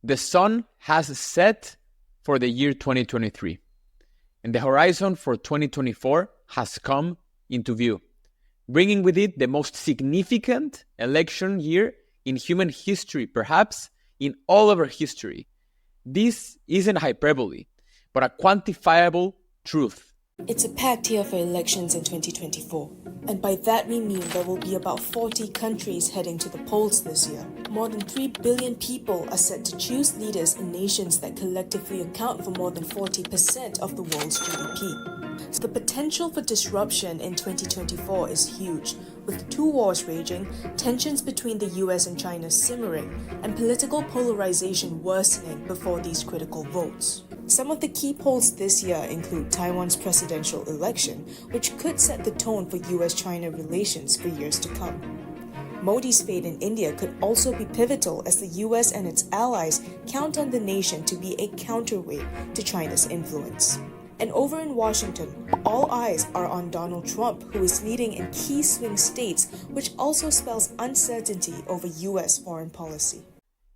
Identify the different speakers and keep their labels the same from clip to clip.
Speaker 1: The sun has set for the year 2023, and the horizon for 2024 has come into view, bringing with it the most significant election year in human history, perhaps in all of our history. This isn't hyperbole, but a quantifiable truth.
Speaker 2: It's a packed year for elections in 2024, and by that we mean there will be about 40 countries heading to the polls this year. More than 3 billion people are set to choose leaders in nations that collectively account for more than 40% of the world's GDP. So the potential for disruption in 2024 is huge, with 2 wars raging, tensions between the US and China simmering, and political polarization worsening before these critical votes. Some of the key polls this year include Taiwan's presidential election, which could set the tone for US-China relations for years to come. Modi's fate in India could also be pivotal as the US and its allies count on the nation to be a counterweight to China's influence. And over in Washington, all eyes are on Donald Trump, who is leading in key swing states, which also spells uncertainty over US foreign policy.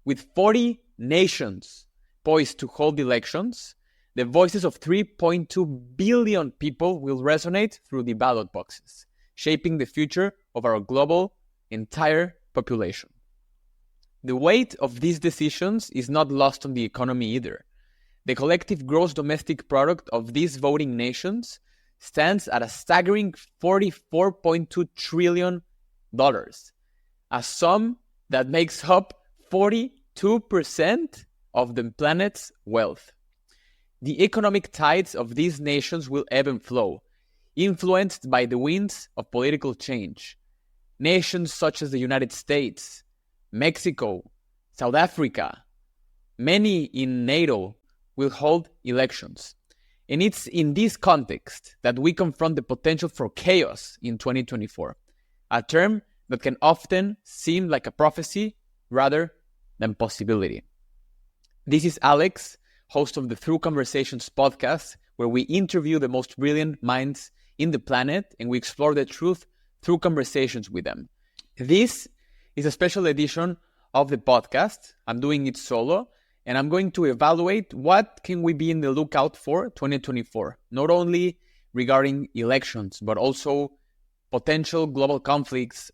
Speaker 1: With 40 nations poised to hold elections, the voices of 3.2 billion people will resonate through the ballot boxes, shaping the future of our global entire population. The weight of these decisions is not lost on the economy either. The collective gross domestic product of these voting nations stands at a staggering $44.2 trillion, a sum that makes up 42% of the planet's wealth. The economic tides of these nations will ebb and flow, influenced by the winds of political change. Nations such as the United States, Mexico, South Africa, many in NATO will hold elections. And it's in this context that we confront the potential for chaos in 2024, a term that can often seem like a prophecy rather than possibility. This is Alex, host of the Through Conversations podcast, where we interview the most brilliant minds in the planet and we explore the truth through conversations with them. This is a special edition of the podcast. I'm doing it solo, and I'm going to evaluate what can we be in the lookout for 2024, not only regarding elections, but also potential global conflicts,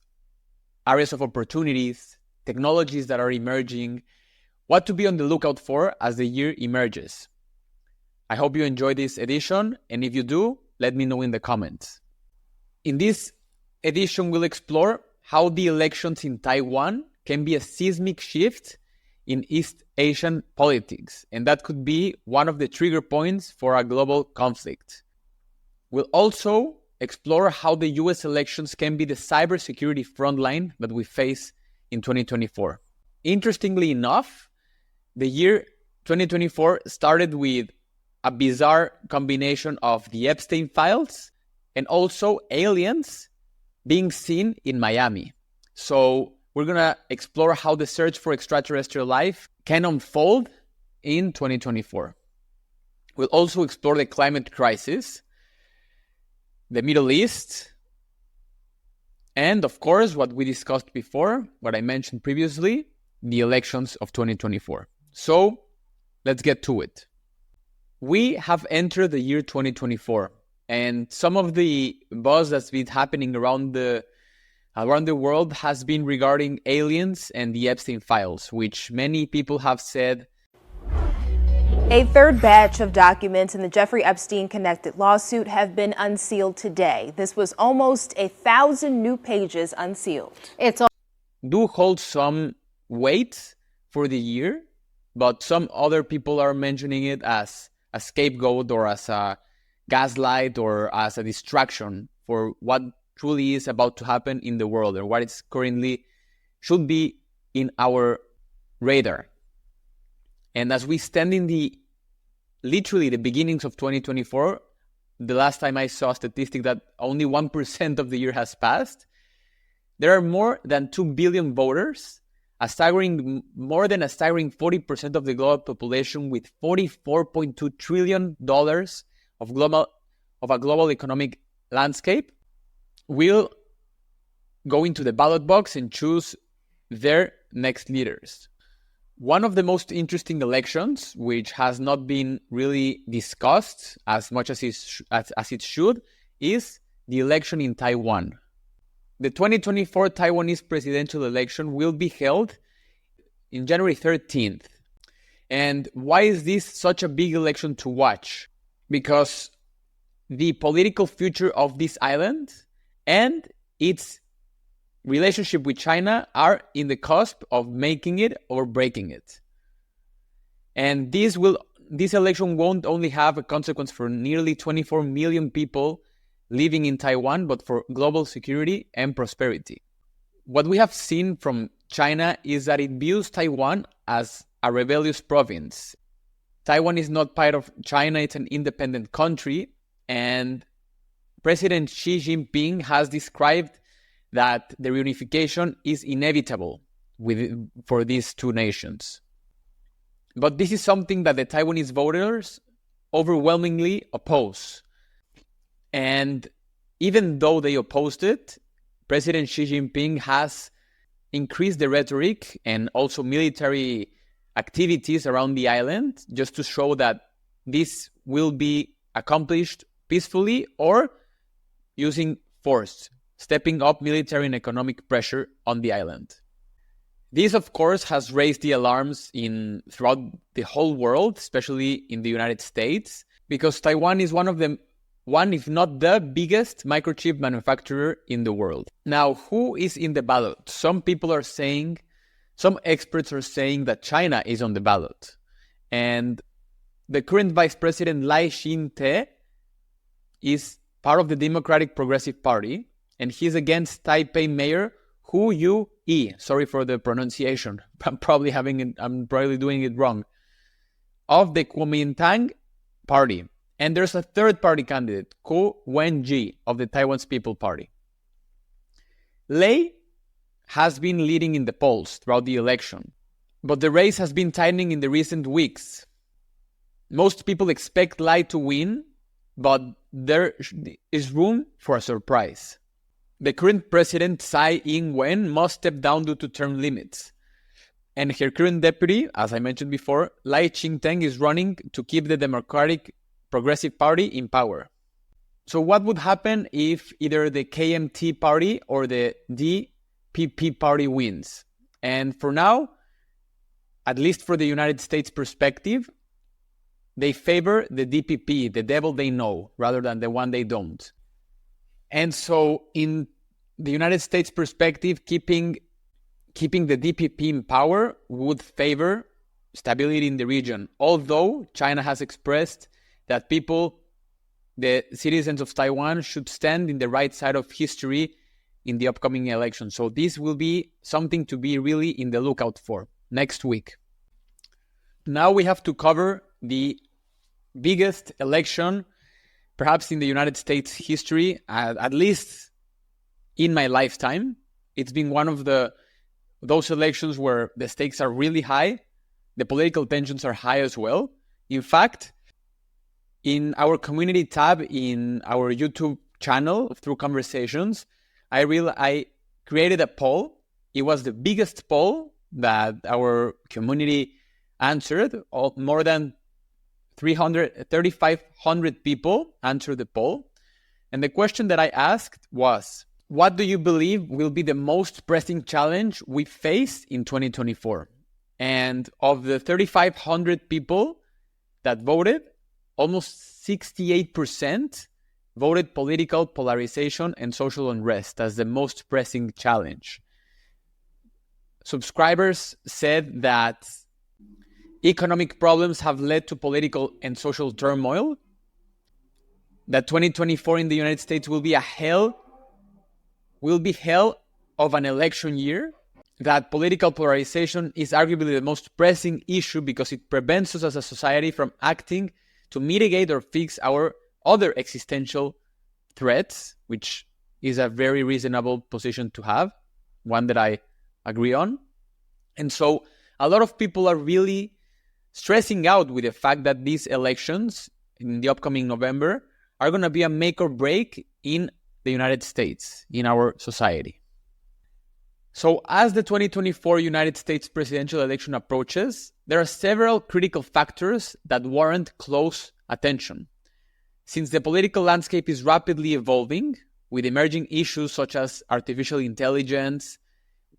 Speaker 1: areas of opportunities, technologies that are emerging, what to be on the lookout for as the year emerges. I hope you enjoy this edition, and if you do, let me know in the comments. In this edition, we'll explore how the elections in Taiwan can be a seismic shift in East Asian politics, and that could be one of the trigger points for a global conflict. We'll also explore how the US elections can be the cybersecurity frontline that we face in 2024. Interestingly enough, the year 2024 started with a bizarre combination of the Epstein files and also aliens being seen in Miami. So we're going to explore how the search for extraterrestrial life can unfold in 2024. We'll also explore the climate crisis, the Middle East, and of course, what we discussed before, what I mentioned previously, the elections of 2024. So let's get to it. We have entered the year 2024, and some of the buzz that's been happening around the world has been regarding aliens and the Epstein files, which many people have said.
Speaker 3: A third batch of documents in the Jeffrey Epstein-connected lawsuit have been unsealed today. This was almost 1,000 new pages unsealed.
Speaker 1: Do hold some weight for the year, but some other people are mentioning it as a scapegoat or as a gaslight or as a distraction for what truly is about to happen in the world or what is currently should be in our radar. And as we stand in literally the beginnings of 2024, the last time I saw a statistic that only 1% of the year has passed, there are more than 2 billion voters, more than a staggering 40% of the global population, with $44.2 trillion of a global economic landscape, will go into the ballot box and choose their next leaders. One of the most interesting elections, which has not been really discussed as much as it should, is the election in Taiwan. The 2024 Taiwanese presidential election will be held in January 13th. And why is this such a big election to watch? Because the political future of this island and its relationship with China are in the cusp of making it or breaking it. And this election won't only have a consequence for nearly 24 million people living in Taiwan, but for global security and prosperity. What we have seen from China is that it views Taiwan as a rebellious province. Taiwan is not part of China, it's an independent country, and President Xi Jinping has described that the reunification is inevitable for these two nations. But this is something that the Taiwanese voters overwhelmingly oppose. And even though they opposed it, President Xi Jinping has increased the rhetoric and also military activities around the island just to show that this will be accomplished peacefully or using force, stepping up military and economic pressure on the island. This, of course, has raised the alarms throughout the whole world, especially in the United States, because Taiwan is one, if not the biggest microchip manufacturer in the world. Now, who is in the ballot? Some experts are saying that China is on the ballot. And the current Vice President Lai Ching-te is part of the Democratic Progressive Party, and he's against Taipei Mayor Hu Yu-yi. Sorry for the pronunciation. I'm probably doing it wrong. Of the Kuomintang Party. And there's a third party candidate, Ko Wen-ji, of the Taiwan's People Party. Lei has been leading in the polls throughout the election, but the race has been tightening in the recent weeks. Most people expect Lai to win, but there is room for a surprise. The current president, Tsai Ing-wen, must step down due to term limits. And her current deputy, as I mentioned before, Lai Ching-te, is running to keep the Democratic Progressive Party in power. So what would happen if either the KMT party or the DPP party wins? And for now, at least for the United States perspective, they favor the DPP, the devil they know, rather than the one they don't. And so in the United States perspective, keeping the DPP in power would favor stability in the region, although China has expressed that the citizens of Taiwan, should stand in the right side of history in the upcoming election. So this will be something to be really in the lookout for next week. Now we have to cover the biggest election, perhaps in the United States history, at least in my lifetime. It's been one of those elections where the stakes are really high. The political tensions are high as well. In fact, in our community tab in our YouTube channel, through Conversations, I created a poll. It was the biggest poll that our community answered. More than 3,500 people answered the poll. And the question that I asked was, what do you believe will be the most pressing challenge we face in 2024? And of the 3,500 people that voted, almost 68% voted political polarization and social unrest as the most pressing challenge. Subscribers said that economic problems have led to political and social turmoil, that 2024 in the United States will be hell of an election year, that political polarization is arguably the most pressing issue because it prevents us as a society from acting to mitigate or fix our other existential threats, which is a very reasonable position to have, one that I agree on. And so a lot of people are really stressing out with the fact that these elections in the upcoming November are going to be a make or break in the United States, in our society. So as the 2024 United States presidential election approaches, there are several critical factors that warrant close attention. Since the political landscape is rapidly evolving, with emerging issues such as artificial intelligence,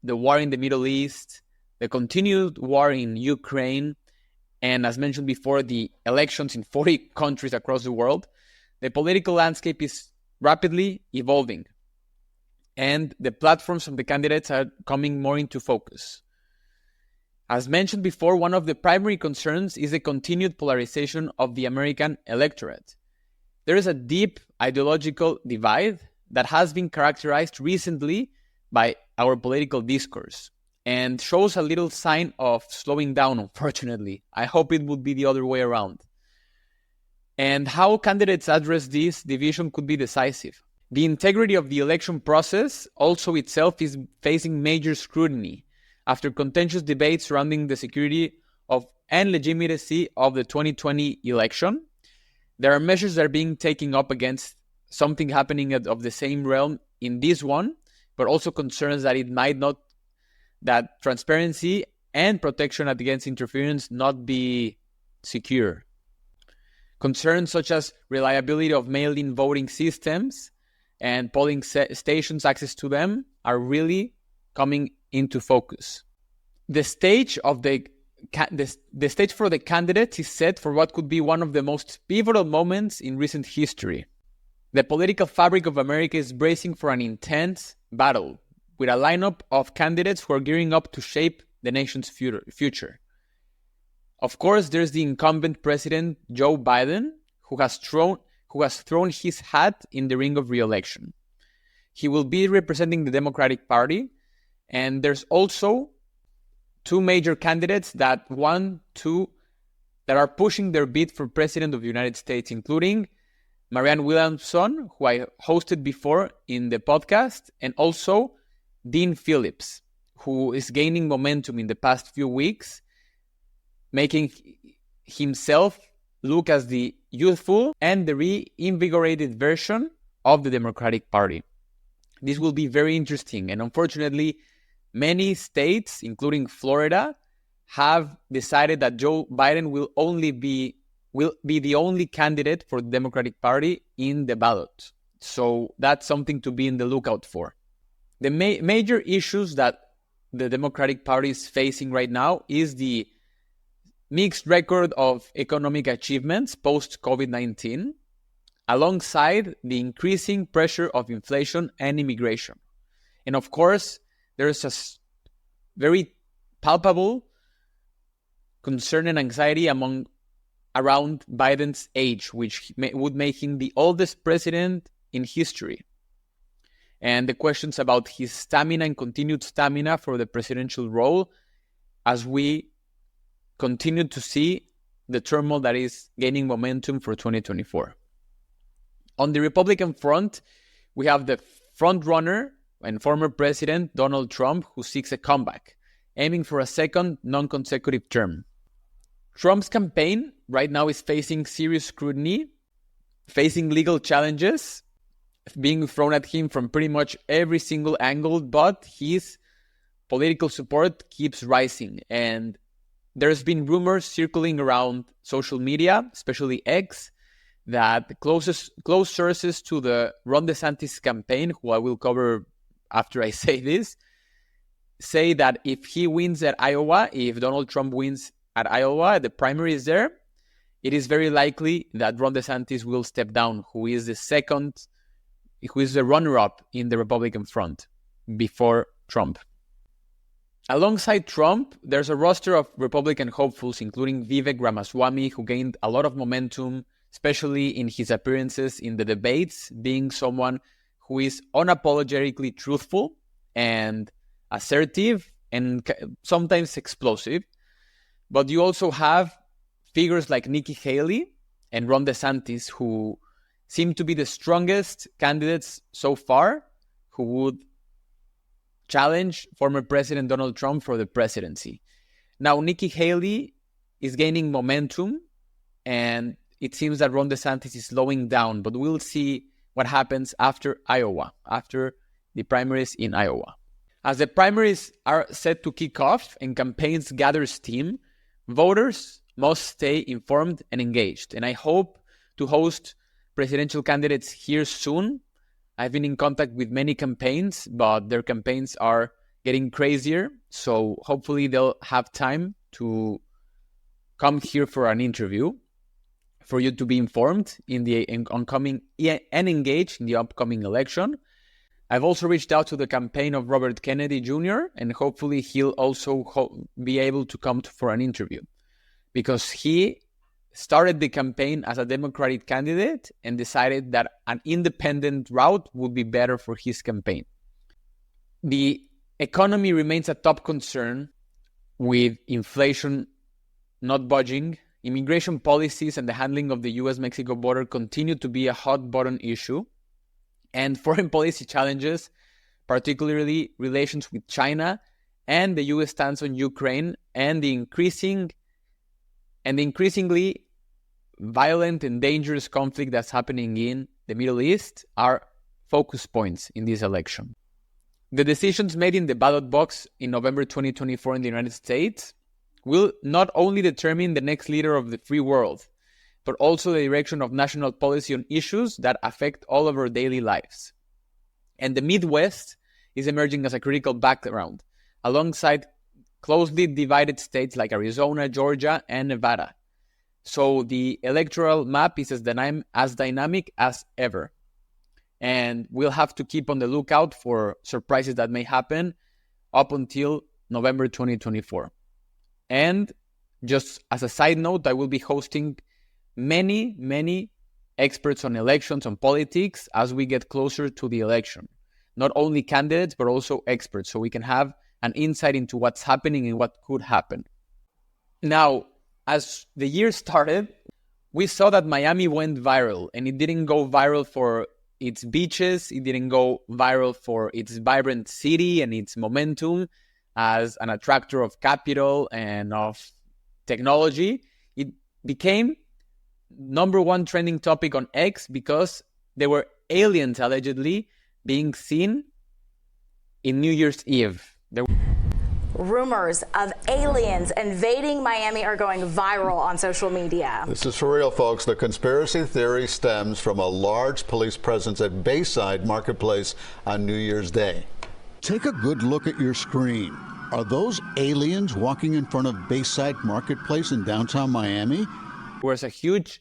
Speaker 1: the war in the Middle East, the continued war in Ukraine, and as mentioned before, the elections in 40 countries across the world, the political landscape is rapidly evolving. And the platforms of the candidates are coming more into focus. As mentioned before, one of the primary concerns is the continued polarization of the American electorate. There is a deep ideological divide that has been characterized recently by our political discourse and shows a little sign of slowing down, unfortunately. I hope it would be the other way around. And how candidates address this division could be decisive. The integrity of the election process also itself is facing major scrutiny after contentious debates surrounding the security of and legitimacy of the 2020 election. There are measures that are being taken up against something happening of the same realm in this one, but also concerns that it might not, that transparency and protection against interference not be secure. Concerns such as reliability of mail-in voting systems and polling stations' access to them are really coming into focus. The stage for the candidates is set for what could be one of the most pivotal moments in recent history. The political fabric of America is bracing for an intense battle with a lineup of candidates who are gearing up to shape the nation's future. Of course, there's the incumbent president, Joe Biden, who has thrown his hat in the ring of re-election. He will be representing the Democratic Party, and there's also two major candidates that are pushing their bid for president of the United States, including Marianne Williamson, who I hosted before in the podcast, and also Dean Phillips, who is gaining momentum in the past few weeks, making himself look as the youthful and the reinvigorated version of the Democratic Party. This will be very interesting, and unfortunately, many states, including Florida, have decided that Joe Biden will be the only candidate for the Democratic Party in the ballot. So that's something to be in the lookout for. The major issues that the Democratic Party is facing right now is the mixed record of economic achievements post-COVID-19, alongside the increasing pressure of inflation and immigration. And of course, there is a very palpable concern and anxiety around Biden's age, which would make him the oldest president in history. And the questions about his stamina and continued stamina for the presidential role as we continue to see the turmoil that is gaining momentum for 2024. On the Republican front, we have the frontrunner and former president Donald Trump, who seeks a comeback, aiming for a second non-consecutive term. Trump's campaign right now is facing serious scrutiny, facing legal challenges being thrown at him from pretty much every single angle, but his political support keeps rising. And there's been rumors circling around social media, especially X, that close sources to the Ron DeSantis campaign, who I will cover after I say this, say that if he wins at Iowa, if Donald Trump wins at Iowa, the primaries there, it is very likely that Ron DeSantis will step down, who is the runner-up in the Republican front before Trump. Alongside Trump, there's a roster of Republican hopefuls, including Vivek Ramaswamy, who gained a lot of momentum, especially in his appearances in the debates, being someone who is unapologetically truthful and assertive and sometimes explosive. But you also have figures like Nikki Haley and Ron DeSantis, who seem to be the strongest candidates so far who would challenge former President Donald Trump for the presidency. Now, Nikki Haley is gaining momentum, and it seems that Ron DeSantis is slowing down, but we'll see what happens after Iowa, after the primaries in Iowa. As the primaries are set to kick off and campaigns gather steam, voters must stay informed and engaged. And I hope to host presidential candidates here soon. I've been in contact with many campaigns, but their campaigns are getting crazier. So hopefully they'll have time to come here for an interview for you to be informed in the oncoming and engaged in the upcoming election. I've also reached out to the campaign of Robert Kennedy Jr., and hopefully he'll also be able to come for an interview, because he started the campaign as a Democratic candidate and decided that an independent route would be better for his campaign. The economy remains a top concern, with inflation not budging. Immigration policies and the handling of the US-Mexico border continue to be a hot button issue. And foreign policy challenges, particularly relations with China and the US stance on Ukraine, and the increasingly violent and dangerous conflict that's happening in the Middle East, are focus points in this election. The decisions made in the ballot box in November 2024 in the United States will not only determine the next leader of the free world, but also the direction of national policy on issues that affect all of our daily lives. And the Midwest is emerging as a critical background, alongside closely divided states like Arizona, Georgia, and Nevada. So the electoral map is as dynamic as ever. And we'll have to keep on the lookout for surprises that may happen up until November 2024. And just as a side note, I will be hosting many experts on elections, on politics, as we get closer to the election. Not only candidates, but also experts, so we can have an insight into what's happening and what could happen. Now, as the year started, we saw that Miami went viral, and it didn't go viral for its beaches. It didn't go viral for its vibrant city and its momentum as an attractor of capital and of technology. It became number one trending topic on X because there were aliens allegedly being seen in New Year's Eve.
Speaker 4: Rumors of aliens invading Miami are going viral on social media.
Speaker 5: This is for real, folks. The conspiracy theory stems from a large police presence at Bayside Marketplace on New Year's Day.
Speaker 6: Take a good look at your screen. Are those aliens walking in front of Bayside Marketplace in downtown Miami?
Speaker 1: There was a huge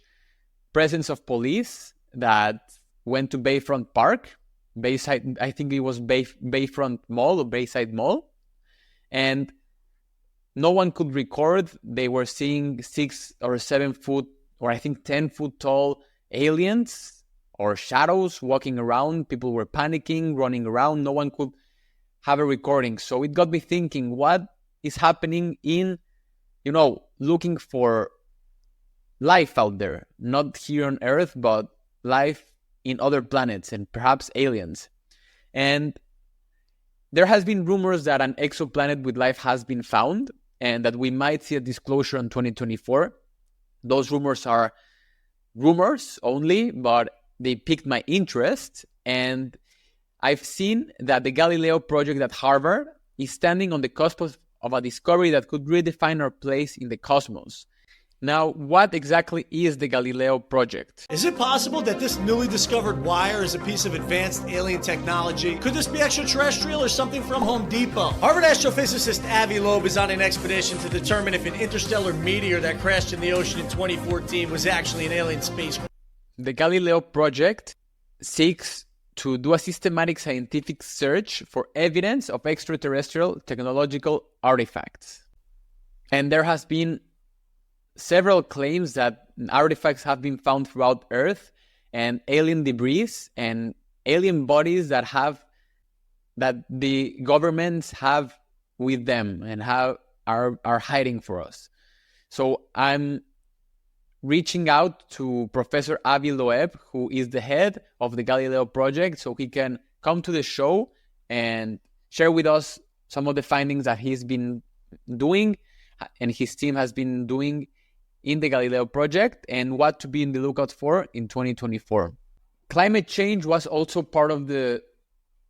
Speaker 1: presence of police that went to Bayfront Park, Bayside, I think it was Bayfront Mall or Bayside Mall, and no one could record. They were seeing 6 or 7 foot, or I think 10 foot tall aliens or shadows walking around. People were panicking, running around. No one could have a recording. So it got me thinking, what is happening in, looking for life out there, not here on Earth, but life in other planets and perhaps aliens. And there has been rumors that an exoplanet with life has been found and that we might see a disclosure in 2024. Those rumors are rumors only, but they piqued my interest. And I've seen that the Galileo project at Harvard is standing on the cusp of a discovery that could redefine our place in the cosmos. Now, what exactly is the Galileo project?
Speaker 7: Is it possible that this newly discovered wire is a piece of advanced alien technology? Could this be extraterrestrial or something from Home Depot? Harvard astrophysicist Avi Loeb is on an expedition to determine if an interstellar meteor that crashed in the ocean in 2014 was actually an alien spacecraft.
Speaker 1: The Galileo project seeks to do a systematic scientific search for evidence of extraterrestrial technological artifacts. And there has been several claims that artifacts have been found throughout Earth, and alien debris and alien bodies that the governments have with them and are hiding for us. So I'm reaching out to Professor Avi Loeb, who is the head of the Galileo project, so he can come to the show and share with us some of the findings that he's been doing and his team has been doing in the Galileo project and what to be in the lookout for in 2024. Climate change was also part of the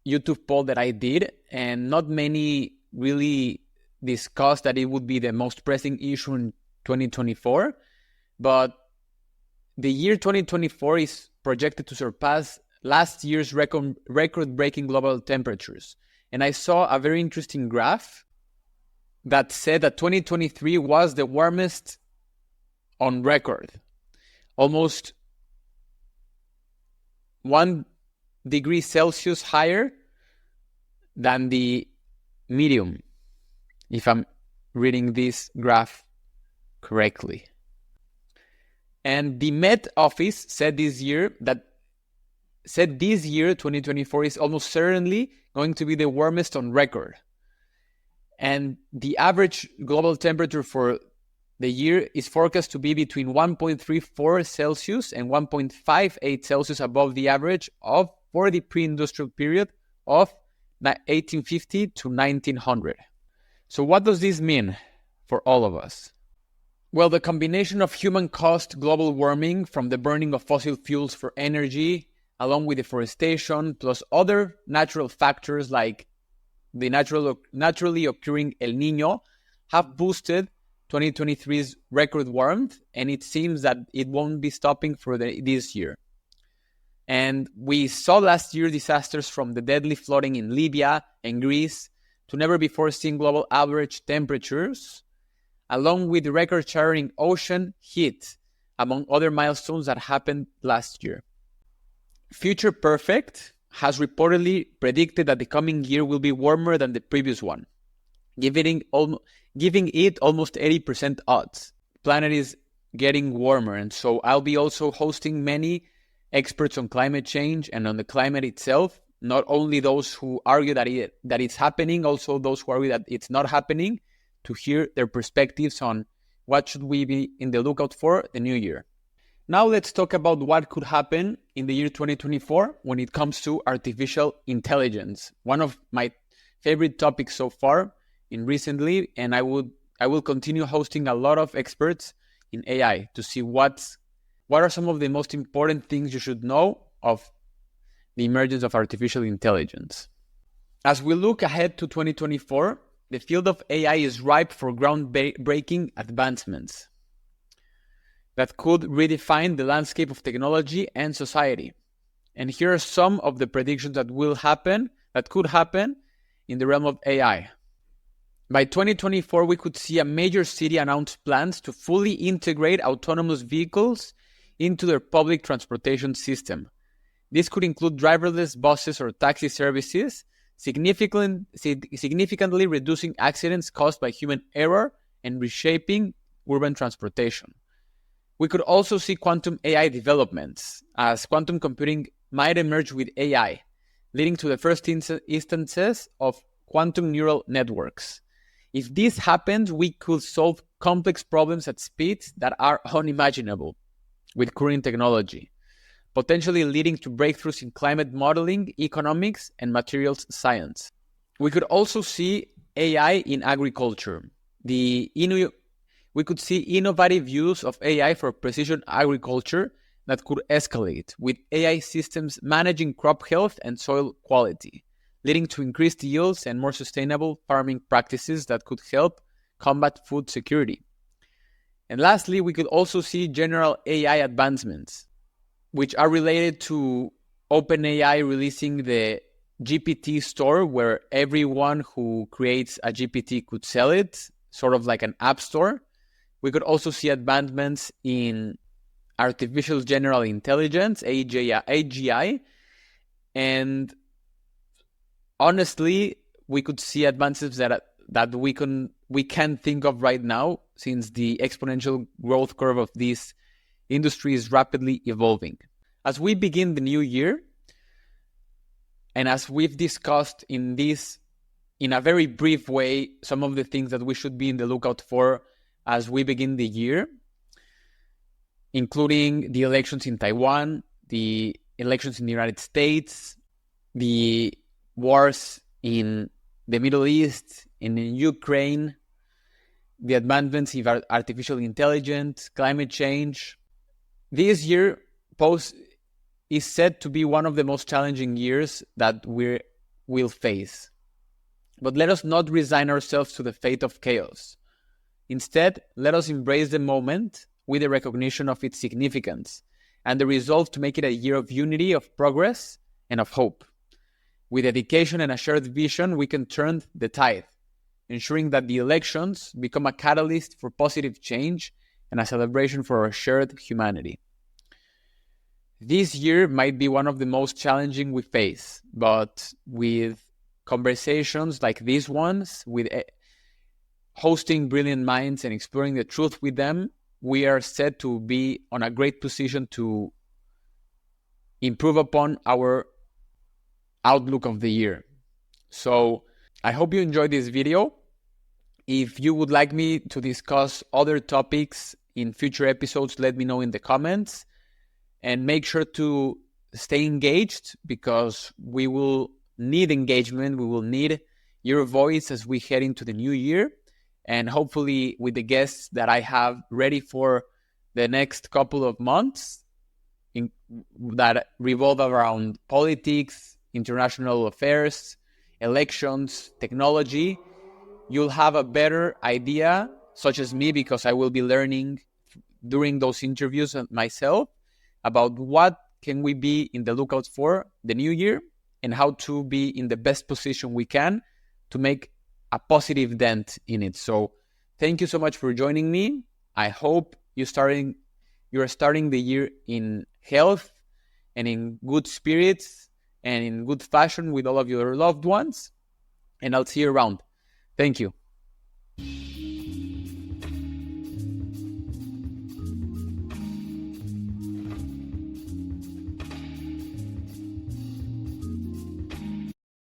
Speaker 1: YouTube poll that I did, and not many really discussed that it would be the most pressing issue in 2024. But the year 2024 is projected to surpass last year's record-breaking global temperatures. And I saw a very interesting graph that said that 2023 was the warmest on record, almost 1 degree Celsius higher than the medium, if I'm reading this graph correctly. And the Met Office said this year, 2024, is almost certainly going to be the warmest on record. And the average global temperature for the year is forecast to be between 1.34 Celsius and 1.58 Celsius above the average for the pre-industrial period of 1850 to 1900. So what does this mean for all of us? Well, the combination of human-caused global warming from the burning of fossil fuels for energy, along with deforestation, plus other natural factors like the naturally occurring El Niño, have boosted 2023's record warmth, and it seems that it won't be stopping for this year. And we saw last year disasters from the deadly flooding in Libya and Greece to never before seen global average temperatures, along with the record-shattering ocean heat, among other milestones that happened last year. Future Perfect has reportedly predicted that the coming year will be warmer than the previous one, giving it almost 80% odds. The planet is getting warmer, and so I'll be also hosting many experts on climate change and on the climate itself, not only those who argue that it's happening, also those who argue that it's not happening, to hear their perspectives on what should we be in the lookout for the new year. Now let's talk about what could happen in the year 2024 when it comes to artificial intelligence. One of my favorite topics so far recently, and I will continue hosting a lot of experts in AI to see what are some of the most important things you should know of the emergence of artificial intelligence. As we look ahead to 2024, the field of AI is ripe for groundbreaking advancements that could redefine the landscape of technology and society. And here are some of the predictions that could happen in the realm of AI. By 2024, we could see a major city announce plans to fully integrate autonomous vehicles into their public transportation system. This could include driverless buses or taxi services, significantly reducing accidents caused by human error and reshaping urban transportation. We could also see quantum AI developments, as quantum computing might emerge with AI, leading to the first instances of quantum neural networks. If this happens, we could solve complex problems at speeds that are unimaginable with current technology, potentially leading to breakthroughs in climate modeling, economics, and materials science. We could also see AI in agriculture. We could see innovative use of AI for precision agriculture that could escalate, with AI systems managing crop health and soil quality, leading to increased yields and more sustainable farming practices that could help combat food security. And lastly, we could also see general AI advancements, which are related to OpenAI releasing the GPT store, where everyone who creates a GPT could sell it, sort of like an app store. We could also see advancements in artificial general intelligence, AGI, and honestly, we could see advances that we can't think of right now, since the exponential growth curve of this industry is rapidly evolving. As we begin the new year, and as we've discussed in a very brief way, some of the things that we should be in the lookout for as we begin the year, including the elections in Taiwan, the elections in the United States, the wars in the Middle East, in Ukraine, the advancements in artificial intelligence, climate change. This year is said to be one of the most challenging years that we're will face. But let us not resign ourselves to the fate of chaos. Instead, let us embrace the moment with the recognition of its significance and the resolve to make it a year of unity, of progress, and of hope. With dedication and a shared vision, we can turn the tide, ensuring that the elections become a catalyst for positive change and a celebration for our shared humanity. This year might be one of the most challenging we face, but with conversations like these ones, with hosting brilliant minds and exploring the truth with them, we are set to be on a great position to improve upon our outlook of the year. So I hope you enjoyed this video. If you would like me to discuss other topics in future episodes, let me know in the comments. And make sure to stay engaged, because we will need engagement. We will need your voice as we head into the new year. And hopefully with the guests that I have ready for the next couple of months that revolve around politics, international affairs, elections, technology, you'll have a better idea, such as me, because I will be learning during those interviews myself about what can we be in the lookout for the new year and how to be in the best position we can to make a positive dent in it. So thank you so much for joining me. I hope you're starting the year in health and in good spirits and in good fashion with all of your loved ones. And I'll see you around. Thank you.